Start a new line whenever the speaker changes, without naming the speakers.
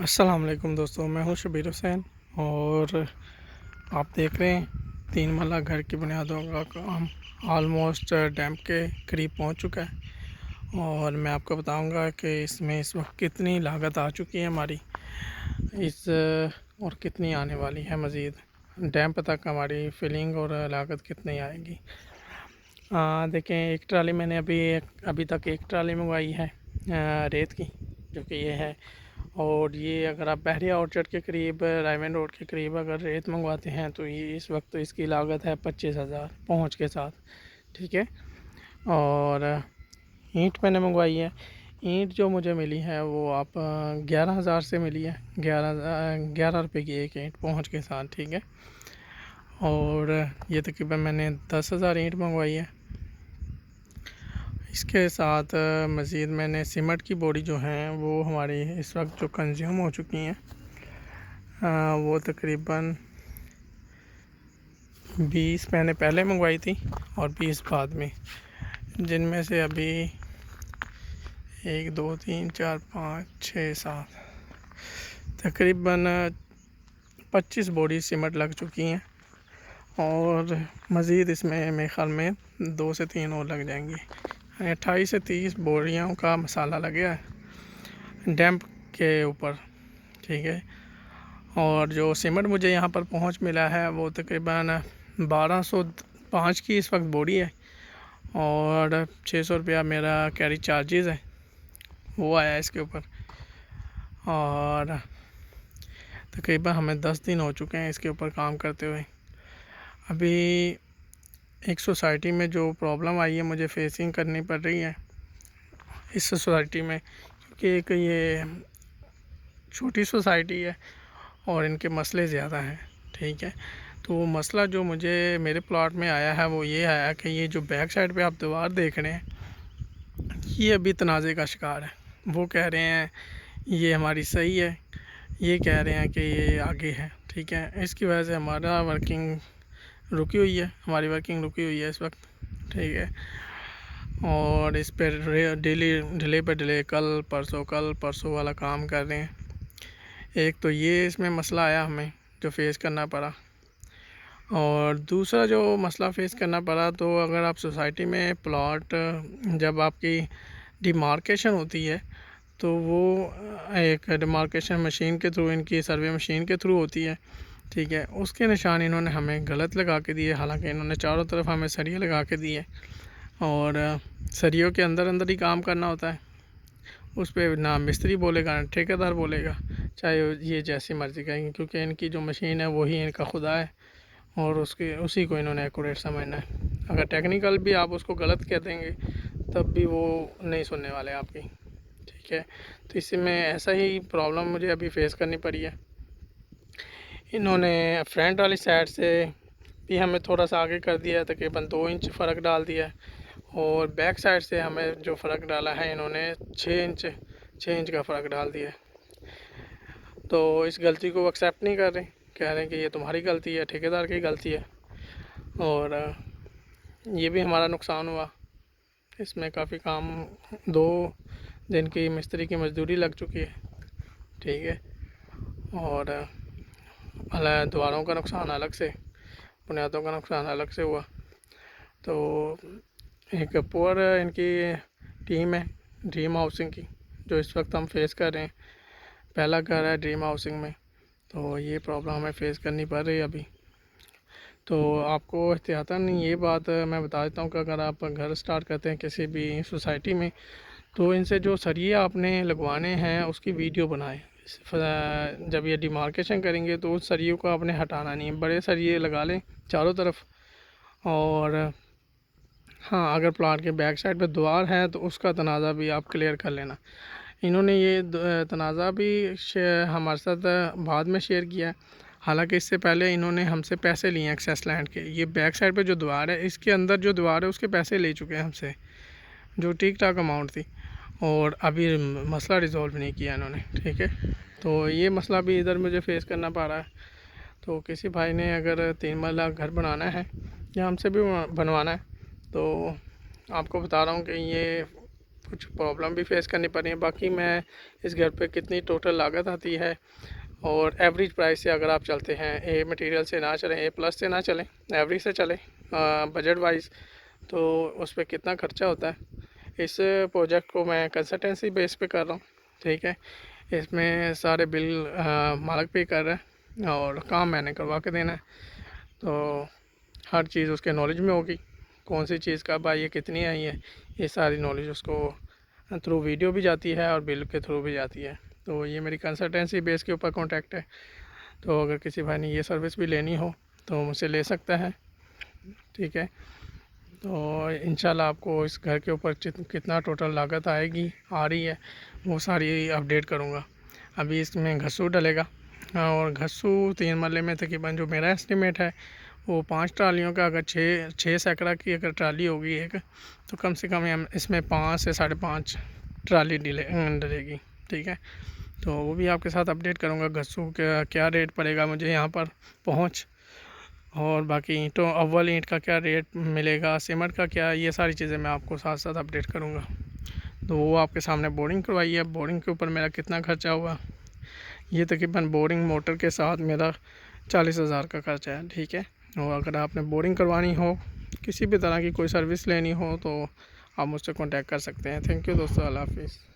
अस्सलाम वालेकुम दोस्तों, मैं हूं शबीर हुसैन और आप देख रहे हैं 3 महला घर की बुनियादों का काम ऑलमोस्ट डैम के करीब पहुंच चुका है। और मैं आपको बताऊंगा कि इसमें इस वक्त कितनी लागत आ चुकी है हमारी इस और कितनी आने वाली है मज़ीद। डैम पर तक हमारी फिलिंग और लागत कितनी आएगी। देखें, एक ट्राली मैंने अभी तक एक ट्राली मंगवाई है रेत की, जो कि ये है। और ये अगर आप बहरिया ऑर्चर्ड के करीब रायमंड रोड के करीब अगर रेत मंगवाते हैं तो ये इस वक्त तो इसकी लागत है 25,000 पहुँच के साथ, ठीक है। और ईंट मैंने मंगवाई है। ईंट जो मुझे मिली है वो आप 11,000 से मिली है। 11 रुपये की एक ईंट पहुँच के साथ, ठीक है। और ये तकरीबन मैंने 10,000 ईंट मंगवाई है। इसके साथ मज़ीद मैंने सीमेंट की बोरी जो हैं वो हमारी इस वक्त जो कंज्यूम हो चुकी हैं वो तकरीबन 20 मैंने पहले मंगवाई थी और 20 बाद में, जिनमें से अभी 1 2 3 4 5 6 7 तकरीबन 25 बोरी सीमेंट लग चुकी हैं। और मज़ीद इसमें मेरे ख़्याल में 2 से 3 और लग जाएंगी। 28 से 30 बोरियों का मसाला लग गया है डैम्प के ऊपर, ठीक है। और जो सीमेंट मुझे यहाँ पर पहुँच मिला है वो तकरीबन 1205 की इस वक्त बोरी है। और 600 रुपया मेरा कैरी चार्जेस है वो आया इसके ऊपर। और तकरीबन हमें 10 दिन हो चुके हैं इसके ऊपर काम करते हुए। अभी एक सोसाइटी में जो प्रॉब्लम आई है मुझे फेसिंग करनी पड़ रही है इस सोसाइटी में, क्योंकि एक ये छोटी सोसाइटी है और इनके मसले ज़्यादा हैं, ठीक है। तो वो मसला जो मुझे मेरे प्लॉट में आया है वो ये आया कि ये जो बैक साइड पे आप दीवार देख रहे हैं ये अभी तनाज़े का शिकार है। वो कह रहे हैं ये हमारी सही है, ये कह रहे हैं कि ये आगे है, ठीक है। इसकी वजह से हमारी वर्किंग रुकी हुई है इस वक्त, ठीक है। और इस पर डिले पे डिले कल परसों वाला काम कर रहे हैं। एक तो ये इसमें मसला आया हमें जो फेस करना पड़ा। और दूसरा जो मसला फेस करना पड़ा, तो अगर आप सोसाइटी में प्लॉट जब आपकी डिमार्केशन होती है तो वो एक डिमार्केशन मशीन के थ्रू, इनकी सर्वे मशीन के थ्रू होती है, ठीक है। उसके निशान इन्होंने हमें गलत लगा के दिए, हालांकि इन्होंने चारों तरफ हमें सरिये लगा के दिए और सरियों के अंदर अंदर ही काम करना होता है। उस पर ना मिस्त्री बोलेगा ना ठेकेदार बोलेगा, चाहे ये जैसी मर्ज़ी कहेंगे, क्योंकि इनकी जो मशीन है वही इनका खुदा है और उसी को इन्होंने एक्यूरेट समझना है। अगर टेक्निकल भी आप उसको गलत कह देंगे तब भी वो नहीं सुनने वाले आपकी, ठीक है। तो इसमें ऐसा ही प्रॉब्लम मुझे अभी फ़ेस करनी पड़ी है। इन्होंने फ्रंट वाली साइड से भी हमें थोड़ा सा आगे कर दिया है, तकरीबन 2 इंच फ़र्क डाल दिया है। और बैक साइड से हमें जो फ़र्क डाला है इन्होंने 6 इंच का फ़र्क डाल दिया है। तो इस गलती को एक्सेप्ट नहीं कर रहे, कह रहे हैं कि ये तुम्हारी गलती है, ठेकेदार की गलती है। और ये भी हमारा नुकसान हुआ। इसमें काफ़ी काम 2 दिन की मिस्त्री की मज़दूरी लग चुकी है, ठीक है। और दीवारों का नुकसान अलग से, बुनियादों का नुकसान अलग से हुआ। तो एक पुअर इनकी टीम है ड्रीम हाउसिंग की, जो इस वक्त हम फेस कर रहे हैं। पहला घर है ड्रीम हाउसिंग में, तो ये प्रॉब्लम हमें फ़ेस करनी पड़ रही है अभी। तो आपको एहतियातन ये बात मैं बता देता हूँ कि अगर आप घर स्टार्ट करते हैं किसी भी सोसाइटी में, तो इनसे जो सरिये आपने लगवाने हैं उसकी वीडियो बनाएं। जब ये डिमार्केशन करेंगे तो उस सरियों को आपने हटाना नहीं है, बड़े सरिये लगा लें चारों तरफ। और हाँ, अगर प्लाट के बैक साइड पे दीवार है तो उसका तनाज़ा भी आप क्लियर कर लेना। इन्होंने ये तनाज़ा भी हमारे साथ बाद में शेयर किया है, हालांकि इससे पहले इन्होंने हमसे पैसे लिए हैं एक्सेस लैंड के। ये बैक साइड पे जो दीवार है, इसके अंदर जो दीवार है उसके पैसे ले चुके हैं हमसे, जो ठीक ठाक अमाउंट थी। और अभी मसला रिज़ॉल्व नहीं किया इन्होंने, ठीक है। तो ये मसला भी इधर मुझे फ़ेस करना पड़ रहा है। तो किसी भाई ने अगर 3 महला घर बनाना है या हमसे भी बनवाना है, तो आपको बता रहा हूँ कि ये कुछ प्रॉब्लम भी फेस करनी पड़ रही है। बाकी मैं इस घर पे कितनी टोटल लागत आती है और एवरेज प्राइस से अगर आप चलते हैं, ए मटेरियल से ना चलें, ए प्लस से ना चलें, एवरेज से चलें बजट वाइज, तो उस पर कितना खर्चा होता है। इस प्रोजेक्ट को मैं कंसल्टेंसी बेस पे कर रहा हूँ, ठीक है। इसमें सारे बिल मालिक पे कर रहा है और काम मैंने करवा के देना है। तो हर चीज़ उसके नॉलेज में होगी, कौन सी चीज़ कब आई है, कितनी आई है, ये सारी नॉलेज उसको थ्रू वीडियो भी जाती है और बिल के थ्रू भी जाती है। तो ये मेरी कंसल्टेंसी बेस के ऊपर कॉन्टैक्ट है। तो अगर किसी भाई ने ये सर्विस भी लेनी हो तो मुझसे ले सकता है, ठीक है। तो इंशाल्लाह आपको इस घर के ऊपर कितना टोटल लागत आएगी, आ रही है, वो सारी अपडेट करूँगा। अभी इसमें घस्सू डलेगा और घस्सू 3 मरले में तकरीबन जो मेरा एस्टिमेट है वो 5 ट्रालियों का, अगर 6 सैकड़ा की अगर ट्राली होगी एक, तो कम से कम इसमें 5 से 5.5 ट्राली डलेगी, ठीक है। तो वो भी आपके साथ अपडेट करूँगा। घस्सू का क्या रेट पड़ेगा मुझे यहाँ पर पहुँच, और बाकी ईंटों अव्वल ईंट का क्या रेट मिलेगा, सीमेंट का क्या, ये सारी चीज़ें मैं आपको साथ साथ अपडेट करूँगा। तो वो आपके सामने बोरिंग करवाई है, बोरिंग के ऊपर मेरा कितना खर्चा हुआ, ये तकरीबन बोरिंग मोटर के साथ मेरा 40,000 का खर्चा है, ठीक है। और अगर आपने बोरिंग करवानी हो, किसी भी तरह की कोई सर्विस लेनी हो, तो आप मुझसे कॉन्टैक्ट कर सकते हैं। थैंक यू दोस्तों, अल्लाह हाफिज़।